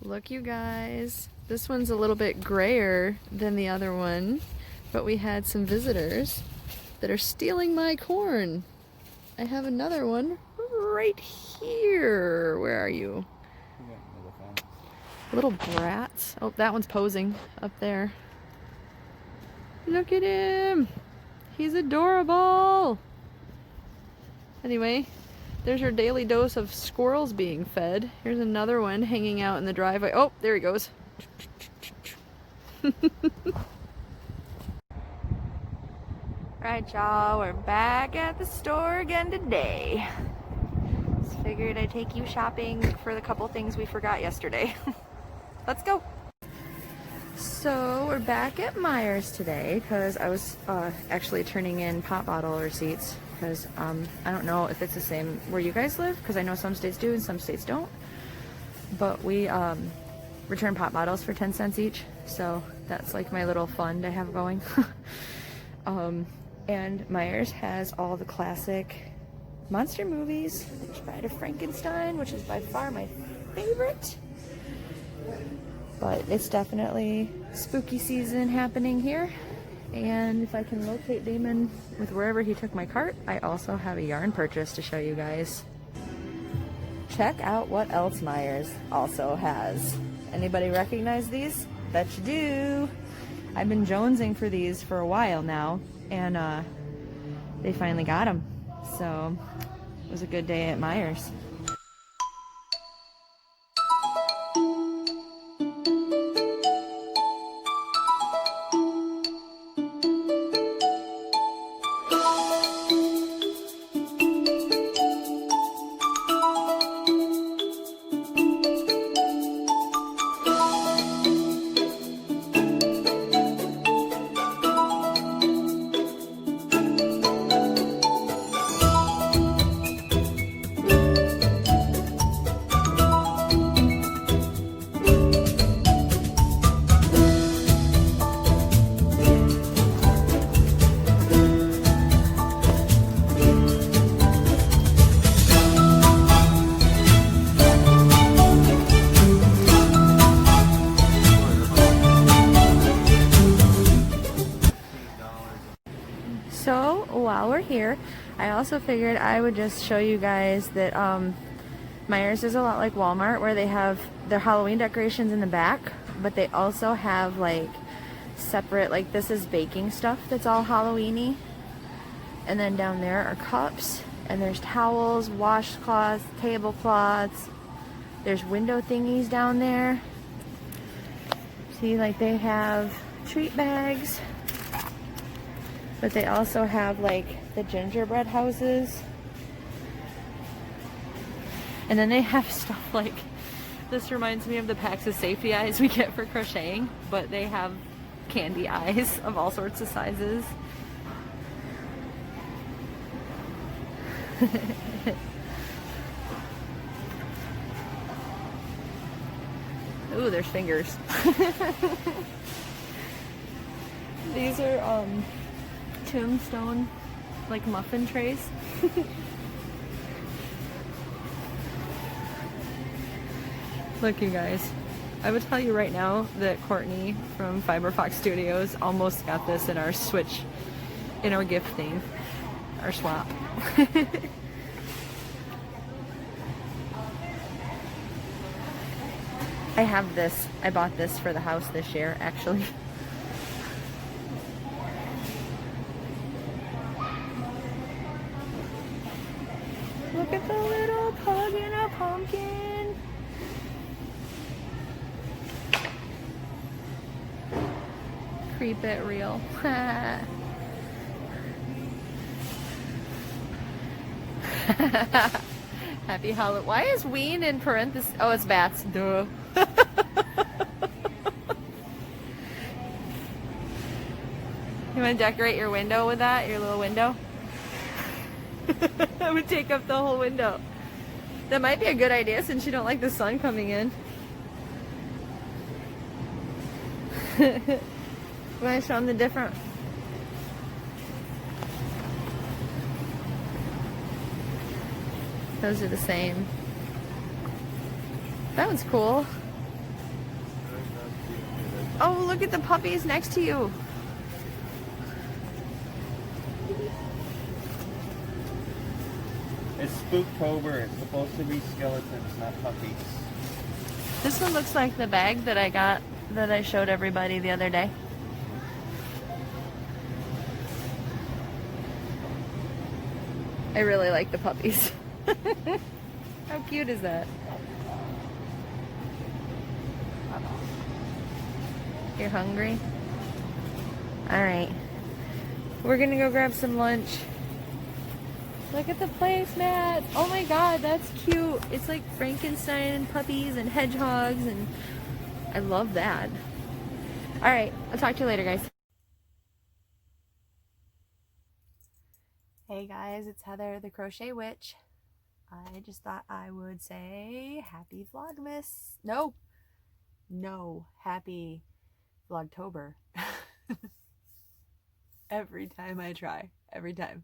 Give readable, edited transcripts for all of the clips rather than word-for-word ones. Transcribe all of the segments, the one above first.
Look, you guys, this one's a little bit grayer than the other one, but we had some visitors that are stealing my corn. I have another one right here. Where are you? Little brats. Oh, that one's posing up there. Look at him. He's adorable. Anyway, there's your daily dose of squirrels being fed. Here's another one hanging out in the driveway. Oh, there he goes. Alright, y'all, we're back at the store again today. Just figured I'd take you shopping for the couple things we forgot yesterday. Let's go. So we're back at Meijer's today because I was actually turning in pop bottle receipts because I don't know if it's the same where you guys live, because I know some states do and some states don't, but we return pop bottles for 10 cents each, so that's like my little fund I have going. And Meijer's has all the classic monster movies. There's Bride of Frankenstein, which is by far my favorite. But it's definitely spooky season happening here. And if I can locate Damon with wherever he took my cart, I also have a yarn purchase to show you guys. Check out what else Meijer's also has. Anybody recognize these? Bet you do. I've been jonesing for these for a while now, and they finally got them. So it was a good day at Meijer's. So while we're here, I also figured I would just show you guys that Meijer's is a lot like Walmart, where they have their Halloween decorations in the back, but they also have like separate, like this is baking stuff that's all Halloween-y, and then down there are cups, and there's towels, washcloths, tablecloths, there's window thingies down there. See, like they have treat bags, but they also have like the gingerbread houses. And then they have stuff like, this reminds me of the packs of safety eyes we get for crocheting, but they have candy eyes of all sorts of sizes. Ooh, there's fingers. These are tombstone, like muffin trays. Look, you guys, I would tell you right now that Courtney from Fiber Fox Studios almost got this in our switch, in our gift thing, our swap. I have this. I bought this for the house this year, actually. Look at the little pug in a pumpkin. Creep it real. Happy Halloween. Why is Ween in parentheses? Oh, it's bats. Duh. You want to decorate your window with that? Your little window? That would take up the whole window. That might be a good idea since you don't like the sun coming in. Want to show them the different... Those are the same. That one's cool. Oh, look at the puppies next to you. It's Spooktober. It's supposed to be skeletons, not puppies. This one looks like the bag that I got that I showed everybody the other day. I really like the puppies. How cute is that? You're hungry? Alright. We're gonna go grab some lunch. Look at the placemats. Oh my god, that's cute. It's like Frankenstein and puppies and hedgehogs, and I love that. Alright, I'll talk to you later, guys. Hey guys, it's Heather, the Crochet Witch. I just thought I would say happy Vlogmas. No, happy Vlogtober. Every time I try. Every time.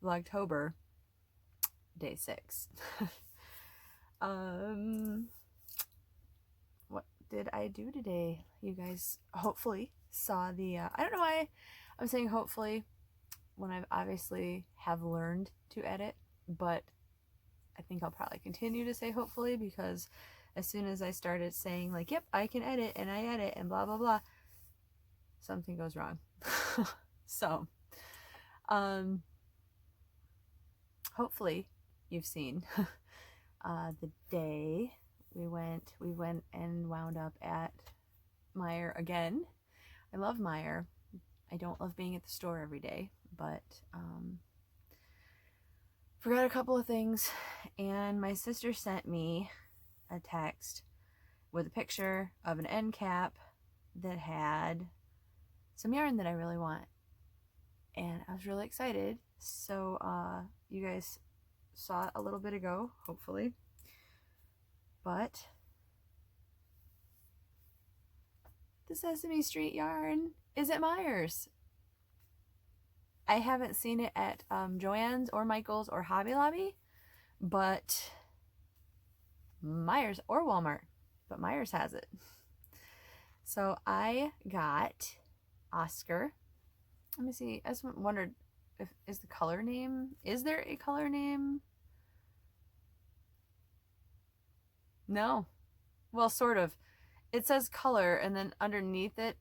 Vlogtober, day 6. What did I do today? You guys hopefully saw the, I don't know why I'm saying hopefully when I've obviously have learned to edit, but I think I'll probably continue to say hopefully, because as soon as I started saying like, yep, I can edit and I edit and blah, blah, blah, something goes wrong. So, hopefully you've seen the day we went and wound up at Meijer again. I love Meijer. I don't love being at the store every day, but forgot a couple of things, and my sister sent me a text with a picture of an end cap that had some yarn that I really want, and I was really excited. So you guys saw it a little bit ago, hopefully, but the Sesame Street yarn is at Meijer's. I haven't seen it at Joann's or Michael's or Hobby Lobby, but Meijer's or Walmart, but Meijer's has it. So I got Oscar. Let me see. I just wondered if is the color name. Is there a color name? No. Well, sort of. It says color, and then underneath it,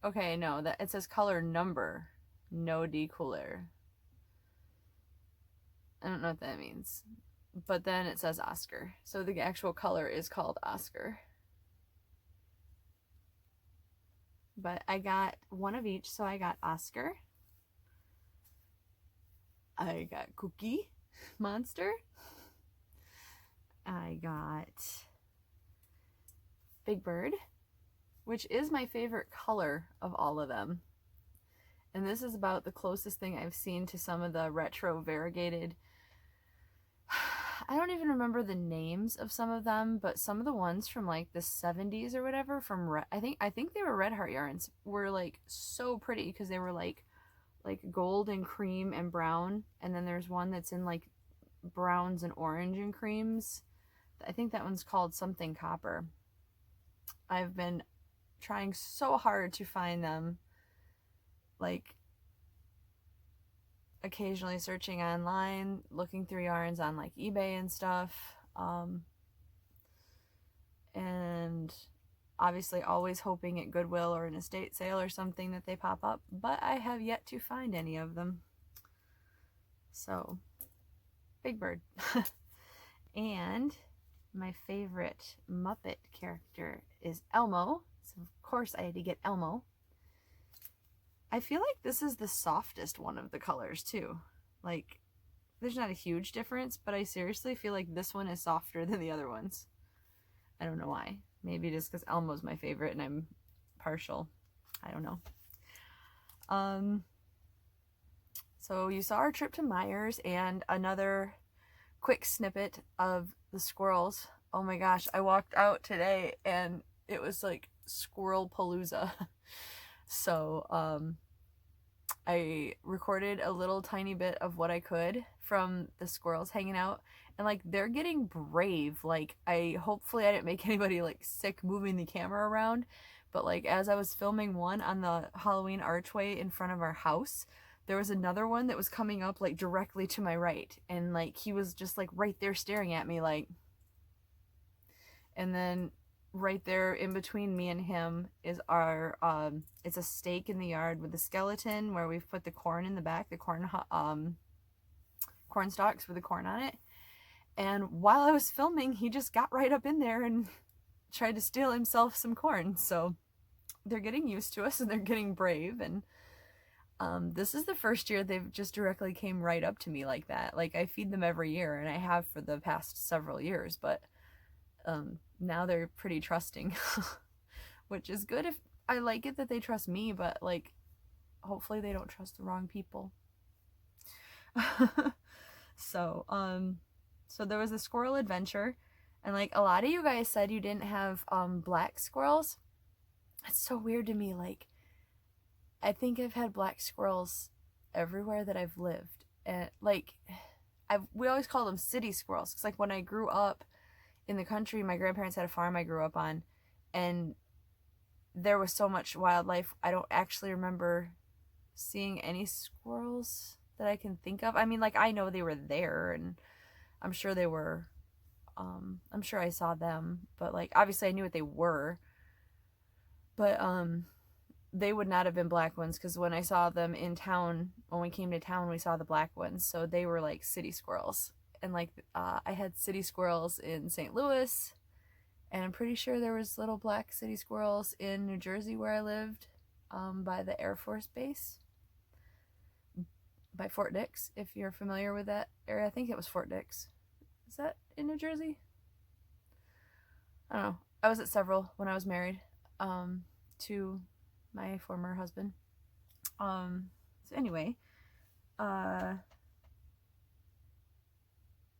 okay, no, that it says color number, no decouleur. I don't know what that means, but then it says Oscar, so the actual color is called Oscar. But I got one of each, so I got Oscar, I got Cookie Monster, I got Big Bird, which is my favorite color of all of them. And this is about the closest thing I've seen to some of the retro variegated. I don't even remember the names of some of them, but some of the ones from like the 70s or whatever from I think they were Red Heart yarns, were like so pretty because they were like gold and cream and brown, and then there's one that's in like browns and orange and creams. I think that one's called something copper. I've been trying so hard to find them, like occasionally searching online, looking through yarns on like eBay and stuff, and obviously always hoping at Goodwill or an estate sale or something that they pop up, but I have yet to find any of them. So Big Bird. And my favorite Muppet character is Elmo, so of course I had to get Elmo. I feel like this is the softest one of the colors too. Like, there's not a huge difference, but I seriously feel like this one is softer than the other ones. I don't know why. Maybe just because Elmo's my favorite and I'm partial. I don't know. So you saw our trip to Meijer's and another quick snippet of the squirrels. Oh my gosh, I walked out today and it was like squirrel palooza. So I recorded a little tiny bit of what I could from the squirrels hanging out, and like they're getting brave. Like hopefully I didn't make anybody like sick moving the camera around, but like as I was filming one on the Halloween archway in front of our house, there was another one that was coming up like directly to my right, and like he was just like right there staring at me like, and then right there in between me and him is our it's a stake in the yard with the skeleton where we've put the corn in the back, the corn stalks with the corn on it. And while I was filming, he just got right up in there and tried to steal himself some corn. So they're getting used to us and they're getting brave. And this is the first year they've just directly came right up to me like that. Like I feed them every year, and I have for the past several years, but now they're pretty trusting, which is good. If I like it that they trust me, but like hopefully they don't trust the wrong people. So there was a squirrel adventure, and like a lot of you guys said you didn't have black squirrels. It's so weird to me. Like I think I've had black squirrels everywhere that I've lived, and like we always call them city squirrels, because like when I grew up in the country, my grandparents had a farm I grew up on, and there was so much wildlife. I don't actually remember seeing any squirrels that I can think of. I mean, like I know they were there, and I'm sure they were, I'm sure I saw them, but like obviously I knew what they were, but they would not have been black ones, because when I saw them in town, when we came to town, we saw the black ones, so they were like city squirrels. And like I had city squirrels in St. Louis, and I'm pretty sure there was little black city squirrels in New Jersey where I lived, by the Air Force Base, by Fort Dix, if you're familiar with that area. I think it was Fort Dix. Is that in New Jersey? I don't know. I was at several when I was married to my former husband. So anyway, where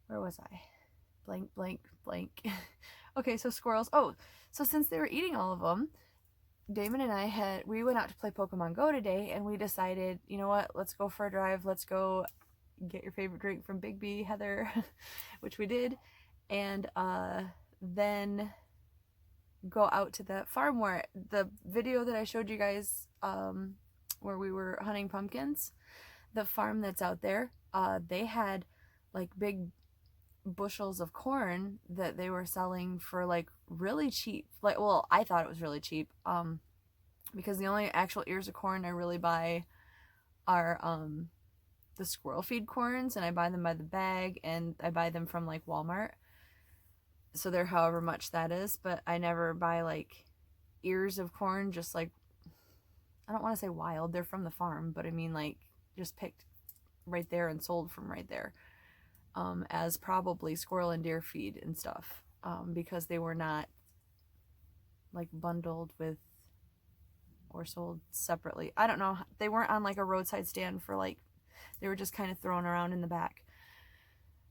was I? Blank, blank, blank. Okay, so squirrels. Oh, so since they were eating all of them, Damon and we went out to play Pokemon Go today, and we decided, you know what, let's go for a drive. Let's go get your favorite drink from Big B, Heather, which we did, and then go out to the farm where the video that I showed you guys, where we were hunting pumpkins, the farm that's out there, they had like big bushels of corn that they were selling for like really cheap. Like, well, I thought it was really cheap, because the only actual ears of corn I really buy are the squirrel feed corns, and I buy them by the bag, and I buy them from like Walmart, so they're however much that is. But I never buy like ears of corn, just like, I don't want to say wild, they're from the farm, but I mean like just picked right there and sold from right there, as probably squirrel and deer feed and stuff, because they were not like bundled with or sold separately. I don't know, they weren't on like a roadside stand for like, they were just kind of thrown around in the back.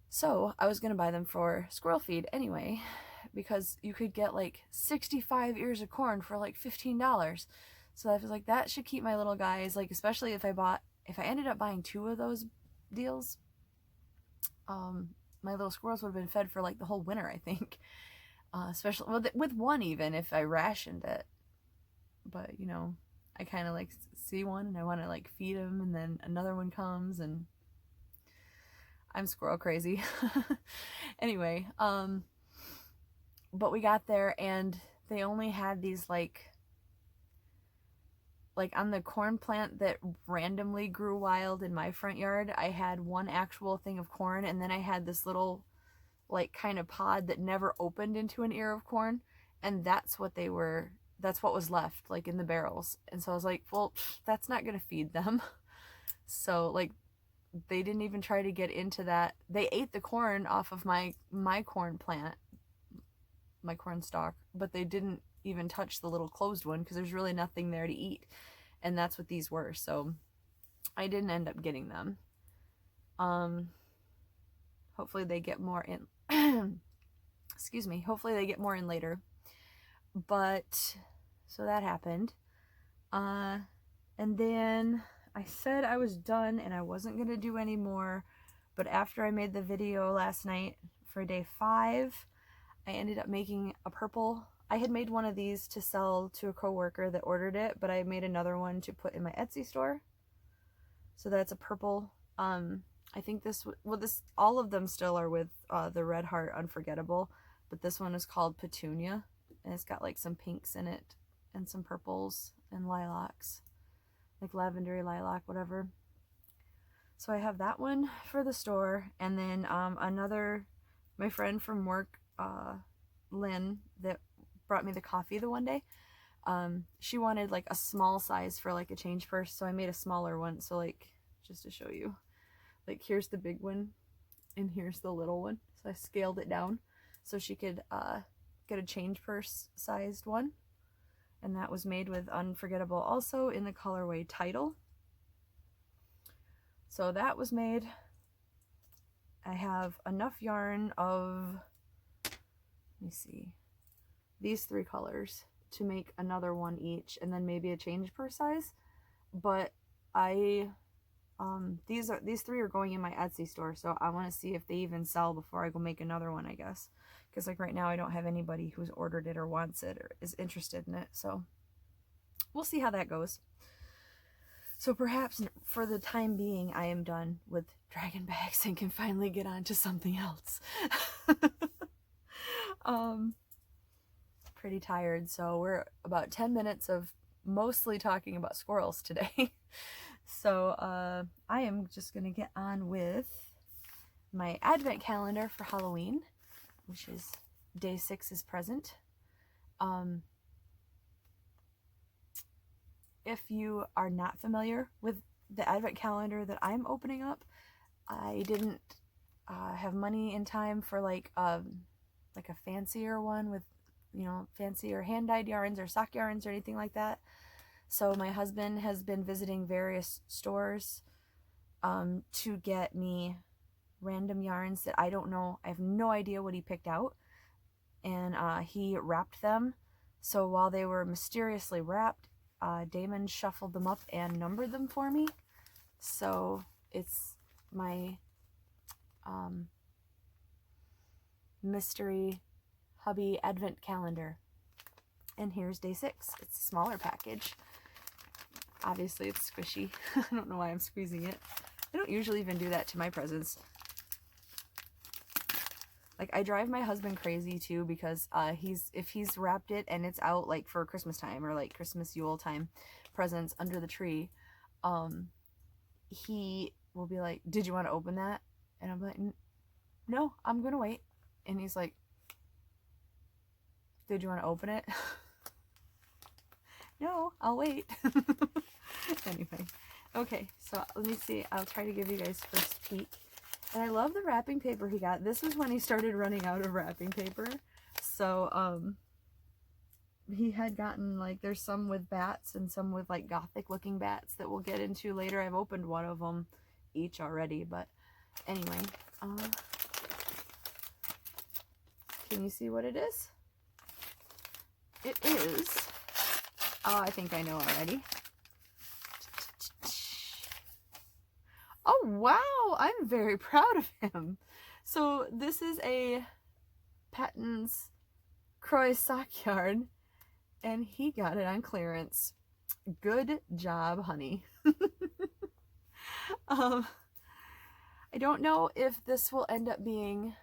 So I was gonna buy them for squirrel feed anyway, because you could get like 65 ears of corn for like $15. So I was like, that should keep my little guys, like, especially if I ended up buying 2 of those deals, my little squirrels would have been fed for like the whole winter, I think. Especially with one, even if I rationed it. But you know, I kind of like see one and I want to like feed him, and then another one comes, and I'm squirrel crazy. Anyway, but we got there and they only had these like on the corn plant that randomly grew wild in my front yard, I had one actual thing of corn, and then I had this little like kind of pod that never opened into an ear of corn, and that's what was left like in the barrels. And so I was like, well, that's not gonna feed them. So like they didn't even try to get into that. They ate the corn off of my corn plant, my corn stalk, but they didn't even touch the little closed one, because there's really nothing there to eat, and that's what these were. So I didn't end up getting them. Hopefully they get more in excuse me, hopefully they get more in later. But so that happened, and then I said I was done and I wasn't gonna do any more, but after I made the video last night for day 5, I ended up making a purple. I had made one of these to sell to a coworker that ordered it, but I made another one to put in my Etsy store. So that's a purple. I think this, well, all of them still are with the Red Heart Unforgettable, but this one is called Petunia, and it's got like some pinks in it and some purples and lilacs, like lavendery lilac, whatever. So I have that one for the store, and then another, my friend from work, Lynn, that brought me the coffee the one day, she wanted like a small size for like a change purse, so I made a smaller one. So like, just to show you, like here's the big one and here's the little one, so I scaled it down so she could get a change purse sized one, and that was made with Unforgettable, also in the colorway Title. So that was made. I have enough yarn of, let me see, these 3 colors to make another one each, and then maybe a change purse size. But I these 3 are going in my Etsy store, so I want to see if they even sell before I go make another one, I guess, because like right now I don't have anybody who's ordered it or wants it or is interested in it, so we'll see how that goes. So perhaps for the time being I am done with dragon bags and can finally get on to something else. Pretty tired, so we're about 10 minutes of mostly talking about squirrels today. So I am just gonna get on with my advent calendar for Halloween, which is day 6 is present. If you are not familiar with the advent calendar that I'm opening up, I didn't have money in time for like a fancier one with, you know, fancier hand-dyed yarns or sock yarns or anything like that. So my husband has been visiting various stores to get me random yarns that I don't know. I have no idea what he picked out, and he wrapped them. So while they were mysteriously wrapped, Damon shuffled them up and numbered them for me. So it's my mystery hubby advent calendar. And here's day 6. It's a smaller package. Obviously it's squishy. I don't know why I'm squeezing it. I don't usually even do that to my presents. Like, I drive my husband crazy too, because if he's wrapped it and it's out like for Christmas time or like Christmas Yule time presents under the tree, he will be like, "Did you want to open that?" And I'm like, "No, I'm gonna wait." And he's like, "Did you want to open it?" "No, I'll wait." Anyway, okay, so let me see. I'll try to give you guys first peek. And I love the wrapping paper he got. This was when he started running out of wrapping paper. So, he had gotten, like, there's some with bats and some with, like, gothic looking bats that we'll get into later. I've opened one of them each already, but anyway. Can you see what it is? It is, oh, I think I know already. Oh, wow, I'm very proud of him. So this is a Patton's Crochet sock yarn, and he got it on clearance. Good job, honey. I don't know if this will end up being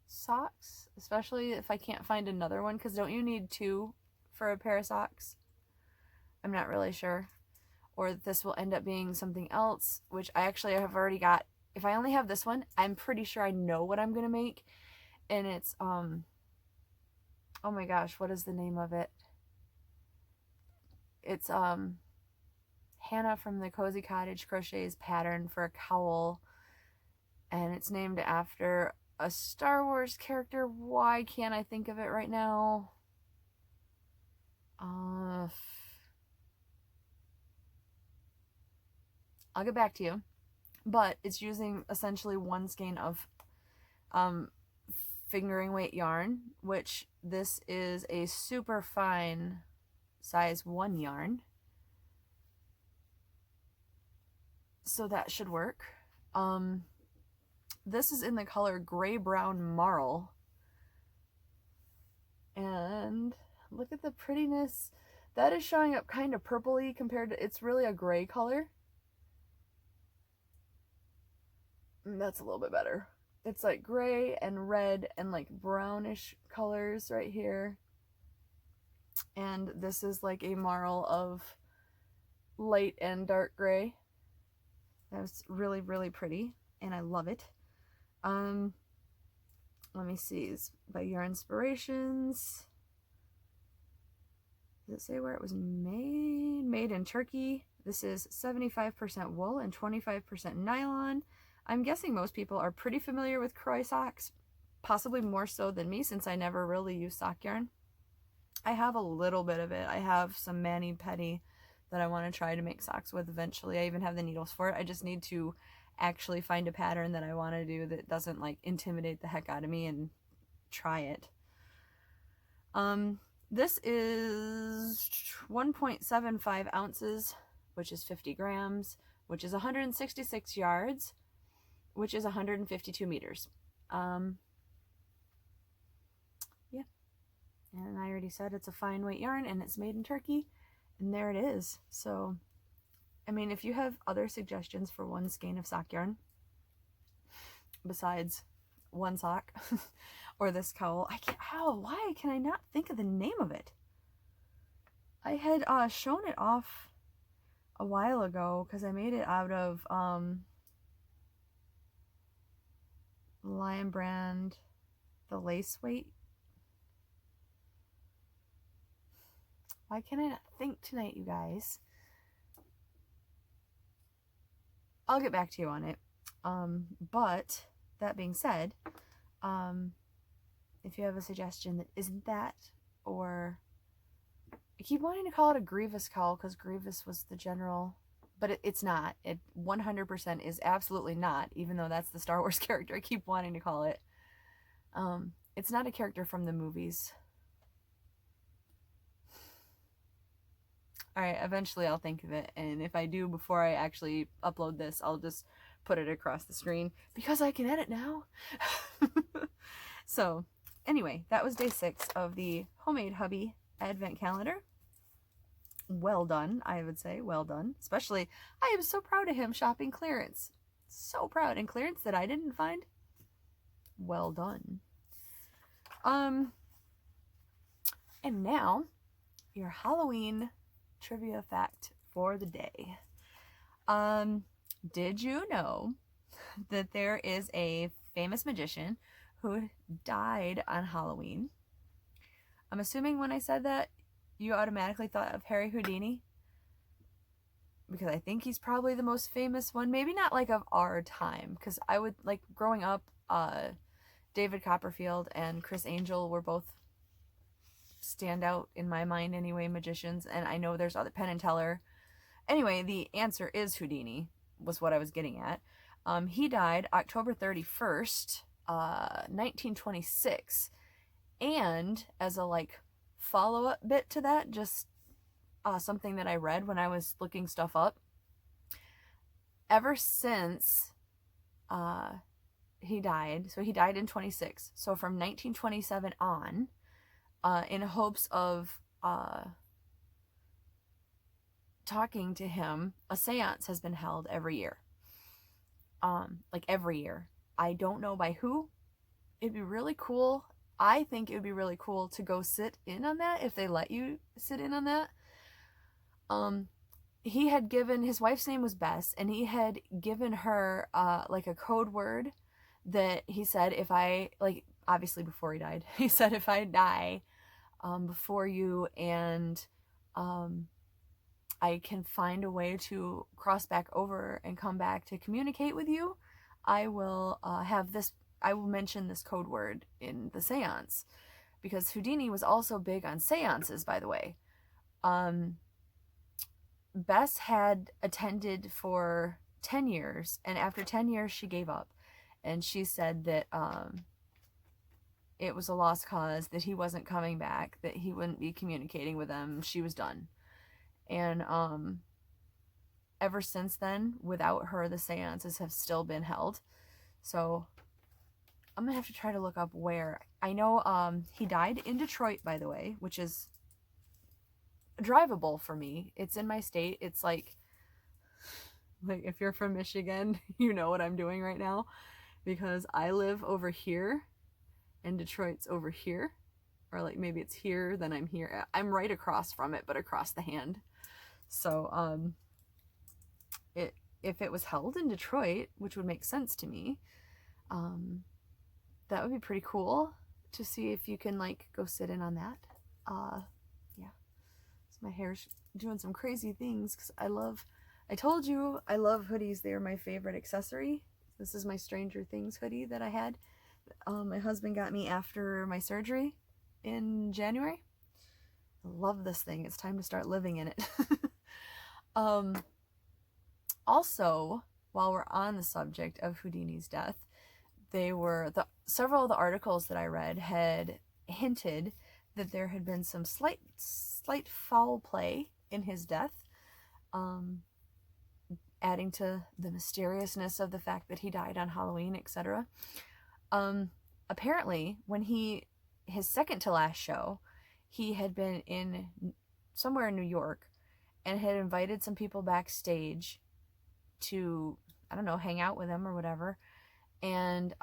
socks, especially if I can't find another one, because don't you need 2 for a pair of socks? I'm not really sure. Or this will end up being something else, which I actually have already got. If I only have this one, I'm pretty sure I know what I'm gonna make. And it's oh my gosh, what is the name of it? It's Hannah from the Cozy Cottage Crochet's pattern for a cowl, and it's named after a Star Wars character. Why can't I think of it right now? I'll get back to you. But it's using essentially 1 skein of fingering weight yarn, which this is a super fine size 1 yarn. So that should work. This is in the color Gray Brown Marl. And look at the prettiness. That is showing up kind of purpley compared to, it's really a gray color. That's a little bit better. It's like gray and red and like brownish colors right here. And this is like a marl of light and dark gray. That's really, really pretty, and I love it. Let me see. It's by Your Inspirations. Does it say where it was made? Made in Turkey. This is 75% wool and 25% nylon. I'm guessing most people are pretty familiar with Crochet socks, possibly more so than me since I never really use sock yarn. I have a little bit of it. I have some mani-pedi that I want to try to make socks with eventually. I even have the needles for it. I just need to actually find a pattern that I want to do that doesn't like intimidate the heck out of me and try it. This is 1.75 ounces, which is 50 grams, which is 166 yards, which is 152 meters. Yeah. And I already said it's a fine weight yarn and it's made in Turkey, and there it is. So, I mean, if you have other suggestions for one skein of sock yarn besides one sock or this cowl, why can I not think of the name of it? I had shown it off a while ago because I made it out of Lion Brand, the lace weight. Why can I not think tonight, you guys? I'll get back to you on it. But that being said, if you have a suggestion that isn't that, or I keep wanting to call it a Grievous cowl because Grievous was the general, but it's not. It 100% is absolutely not, even though that's the Star Wars character I keep wanting to call it. It's not a character from the movies. Alright, eventually I'll think of it, and if I do before I actually upload this, I'll just put it across the screen, because I can edit now! So, anyway, that was day 6 of the Homemade Hubby Advent Calendar. Well done, I would say, well done. Especially, I am so proud of him shopping clearance. So proud, and clearance that I didn't find. Well done. And now, your Halloween trivia fact for the day. Did you know that there is a famous magician who died on Halloween? I'm assuming when I said that, you automatically thought of Harry Houdini, because I think he's probably the most famous one. Maybe not like of our time, because I would, like, growing up, David Copperfield and Chris Angel were both stand out in my mind anyway, magicians, and I know there's other, Penn and Teller. Anyway, the answer is Houdini, was what I was getting at. He died October 31st, 1926, and as a like follow-up bit to that, just something that I read when I was looking stuff up, ever since he died, so he died in 26, so from 1927 on, in hopes of talking to him, a seance has been held every year. Like every year. I don't know by who. It'd be really cool. I think it would be really cool to go sit in on that, if they let you sit in on that. He had given, his wife's name was Bess, and he had given her like a code word that he said, if I, like, obviously before he died, he said, if I die before you and I can find a way to cross back over and come back to communicate with you, I will I will mention this code word in the seance. Because Houdini was also big on seances, by the way. Bess had attended for 10 years, and after 10 years she gave up. And she said that it was a lost cause, that he wasn't coming back, that he wouldn't be communicating with them, she was done. And ever since then, without her, the seances have still been held. So I'm gonna have to try to look up where. I know he died in Detroit, by the way, which is drivable for me. It's in my state. It's like if you're from Michigan, you know what I'm doing right now, because I live over here and Detroit's over here, or like maybe it's here, then I'm here. I'm right across from it, but across the hand. So if it was held in Detroit, which would make sense to me, that would be pretty cool to see if you can like go sit in on that. Yeah, so my hair's doing some crazy things because I told you I love hoodies. They're my favorite accessory. This is my Stranger Things hoodie that I had. My husband got me after my surgery in January. I love this thing. It's time to start living in it. Also, while we're on the subject of Houdini's death, several of the articles that I read had hinted that there had been some slight foul play in his death, adding to the mysteriousness of the fact that he died on Halloween, etc. Apparently, when his second to last show, he had been in somewhere in New York and had invited some people backstage to, I don't know, hang out with him or whatever. And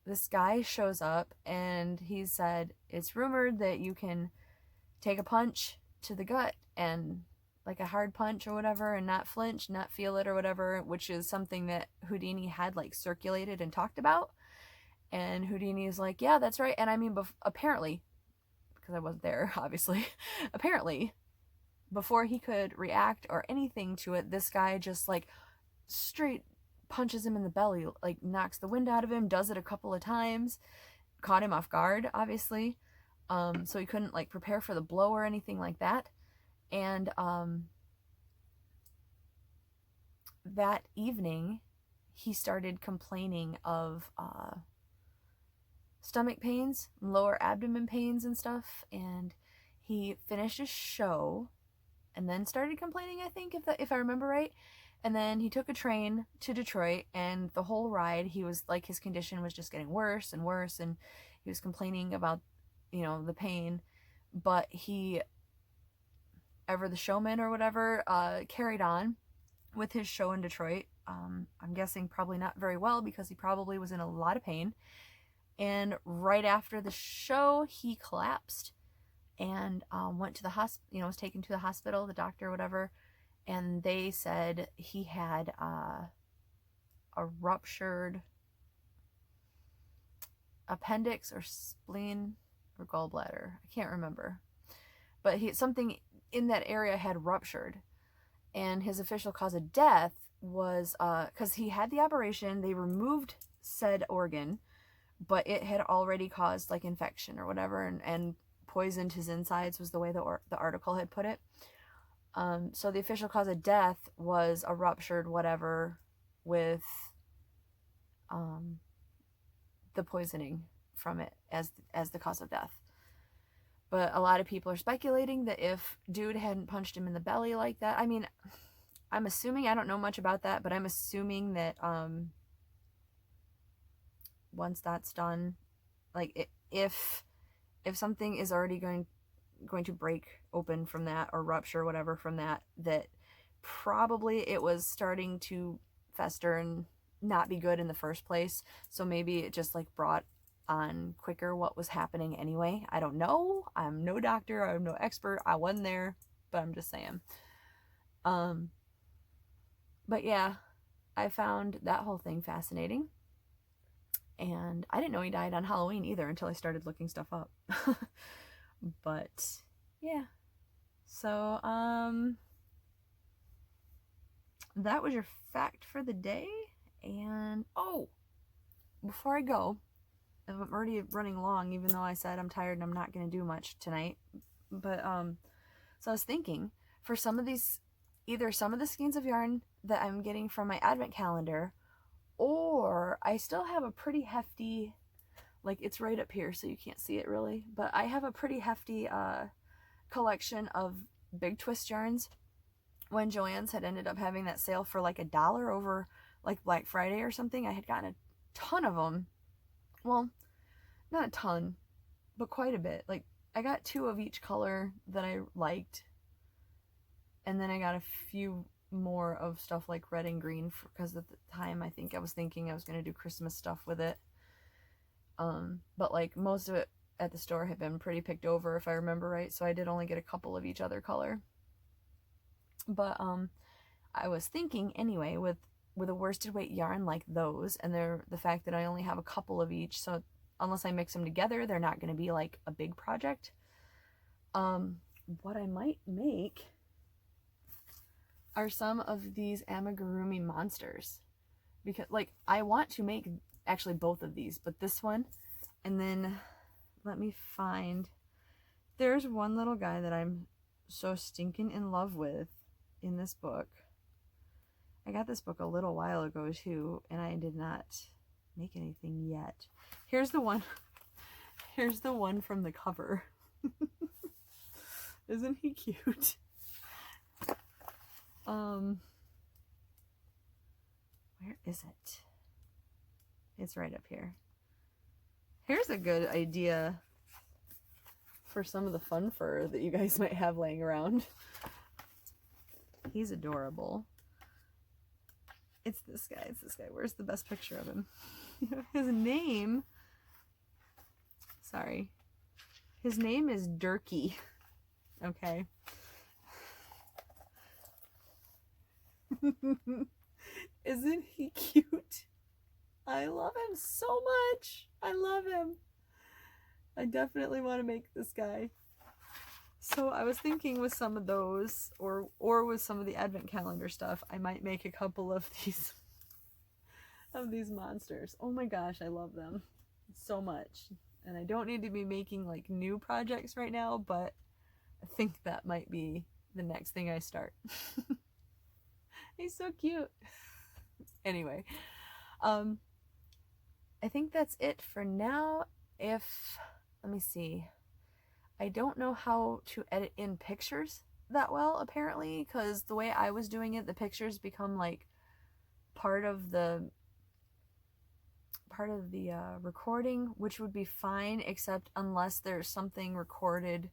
this guy shows up and he said, it's rumored that you can take a punch to the gut, and like a hard punch or whatever, and not flinch, not feel it or whatever, which is something that Houdini had like circulated and talked about. And Houdini is like, yeah, that's right. And I mean, apparently, because I wasn't there, obviously, apparently, before he could react or anything to it, this guy just like straight punches him in the belly, like knocks the wind out of him, does it a couple of times, caught him off guard, obviously. So he couldn't like prepare for the blow or anything like that. And that evening, he started complaining of stomach pains, lower abdomen pains and stuff, and he finished his show and then started complaining, I think, if I remember right. And then he took a train to Detroit, and the whole ride he was like, his condition was just getting worse and worse, and he was complaining about, you know, the pain. But he, ever the showman or whatever, carried on with his show in Detroit. I'm guessing probably not very well, because he probably was in a lot of pain. And right after the show, he collapsed and went to the hospital, you know, was taken to the hospital, the doctor, whatever, and they said he had a ruptured appendix or spleen or gallbladder. I can't remember. But something in that area had ruptured. And his official cause of death was, because he had the operation, they removed said organ, but it had already caused like infection or whatever, and poisoned his insides, was the way the article had put it. So the official cause of death was a ruptured whatever with the poisoning from it as the cause of death. But a lot of people are speculating that if dude hadn't punched him in the belly like that, I mean, I'm assuming, I don't know much about that, but I'm assuming that once that's done, like if something is already going to break open from that, or rupture whatever from that, that probably it was starting to fester and not be good in the first place. So maybe it just like brought on quicker what was happening anyway. I don't know. I'm no doctor. I'm no expert. I wasn't there, but I'm just saying. But yeah, I found that whole thing fascinating. And I didn't know he died on Halloween either until I started looking stuff up. But yeah. So that was your fact for the day. And oh, before I go, I'm already running long, even though I said I'm tired and I'm not going to do much tonight. But so I was thinking, for some of these, either some of the skeins of yarn that I'm getting from my advent calendar, or I still have a pretty hefty, like it's right up here so you can't see it really, but I have a pretty hefty collection of big twist yarns. When Joann's had ended up having that sale for like $1 over like Black Friday or something, I had gotten ton of them. Well, not a ton, but quite a bit. Like, I got 2 of each color that I liked, and then I got a few more of stuff like red and green, because at the time I think I was thinking I was going to do Christmas stuff with it. But like most of it at the store had been pretty picked over, if I remember right, so I did only get a couple of each other color. But I was thinking anyway, with a worsted weight yarn like those, and the fact that I only have a couple of each, so unless I mix them together, they're not going to be like a big project. What I might make are some of these amigurumi monsters, because like I want to make actually both of these, but this one, and then let me find, there's one little guy that I'm so stinking in love with in this book. I got this book a little while ago too, and I did not make anything yet. Here's the one. Here's the one from the cover. Isn't he cute? Where is it? It's right up here. Here's a good idea for some of the fun fur that you guys might have laying around. He's adorable. It's this guy. It's this guy. Where's the best picture of him? His name... Sorry. His name is Durkee. Okay. Isn't he cute? I love him so much. I love him. I definitely want to make this guy. So I was thinking with some of those, or with some of the advent calendar stuff, I might make a couple of these monsters. Oh my gosh, I love them so much. And I don't need to be making like new projects right now, but I think that might be the next thing I start. He's so cute. Anyway, I think that's it for now. Let me see. I don't know how to edit in pictures that well, apparently, because the way I was doing it, the pictures become like part of the recording, which would be fine, except unless there's something recorded,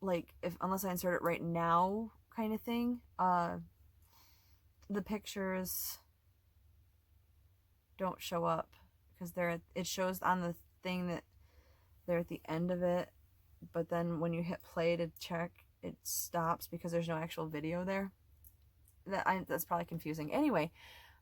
like unless I insert it right now kind of thing. The pictures don't show up because it shows on the thing that they're at the end of it, but then when you hit play to check, it stops because there's no actual video there. That's probably confusing. Anyway,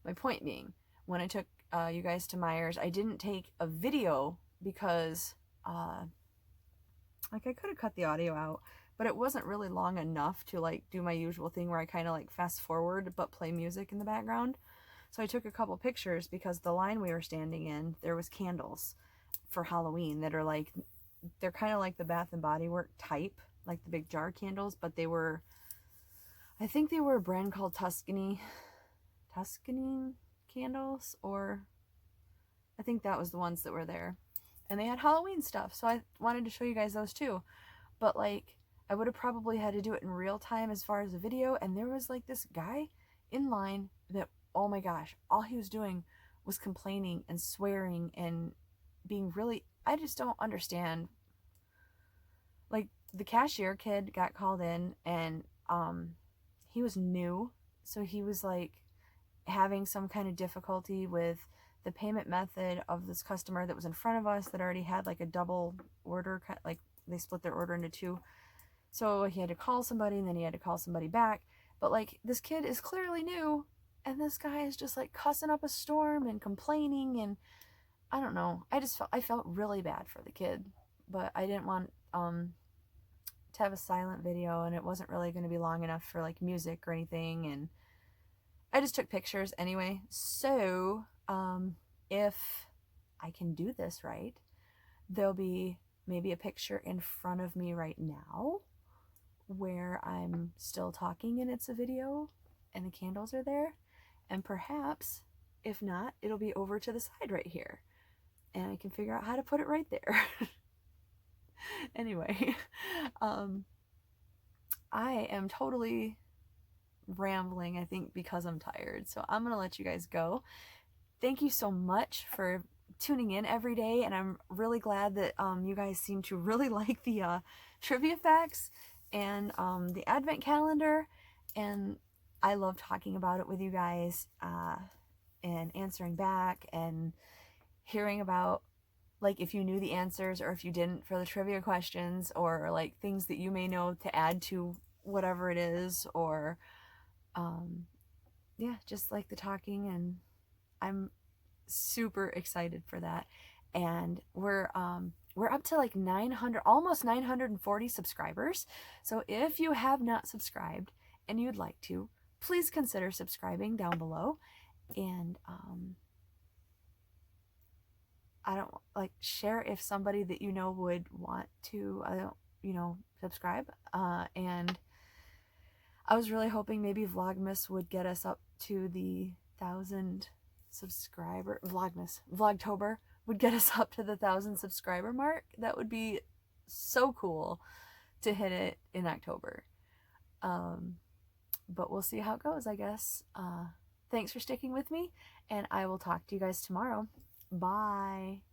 my point being, when I took you guys to Myers, I didn't take a video because like I could have cut the audio out, but it wasn't really long enough to like do my usual thing where I kind of like fast forward but play music in the background. So I took a couple pictures because the line we were standing in, there was candles for Halloween that are like, they're kind of like the Bath and Body Works type, like the big jar candles, but I think they were a brand called Tuscany candles, or I think that was the ones that were there. And they had Halloween stuff, so I wanted to show you guys those too. But like, I would have probably had to do it in real time as far as a video, and there was like this guy in line that, oh my gosh, all he was doing was complaining and swearing and being really, I just don't understand. Like, the cashier kid got called in, and he was new, so he was like having some kind of difficulty with the payment method of this customer that was in front of us that already had like a double order, like they split their order into 2. So he had to call somebody, and then he had to call somebody back. But like, this kid is clearly new, and this guy is just like cussing up a storm and complaining, and I don't know. I felt really bad for the kid, but I didn't want to have a silent video, and it wasn't really going to be long enough for like music or anything, and I just took pictures anyway. So if I can do this right, there'll be maybe a picture in front of me right now where I'm still talking and it's a video and the candles are there, and perhaps if not, it'll be over to the side right here and I can figure out how to put it right there. Anyway, I am totally rambling, I think, because I'm tired, so I'm gonna let you guys go. thank you so much for tuning in every day, and I'm really glad that you guys seem to really like the trivia facts and the advent calendar, and I love talking about it with you guys and answering back and hearing about, like, if you knew the answers or if you didn't for the trivia questions, or like things that you may know to add to whatever it is, or yeah, just like the talking, and I'm super excited for that. And we're up to like 900, almost 940 subscribers. So if you have not subscribed and you'd like to, please consider subscribing down below. And I don't like share if somebody that you know would want to subscribe. And I was really hoping maybe Vlogmas would get us up to the 1,000 subscriber, Vlogtober would get us up to the 1,000 subscriber mark. That would be so cool to hit it in October. But we'll see how it goes, I guess. Thanks for sticking with me, and I will talk to you guys tomorrow. Bye.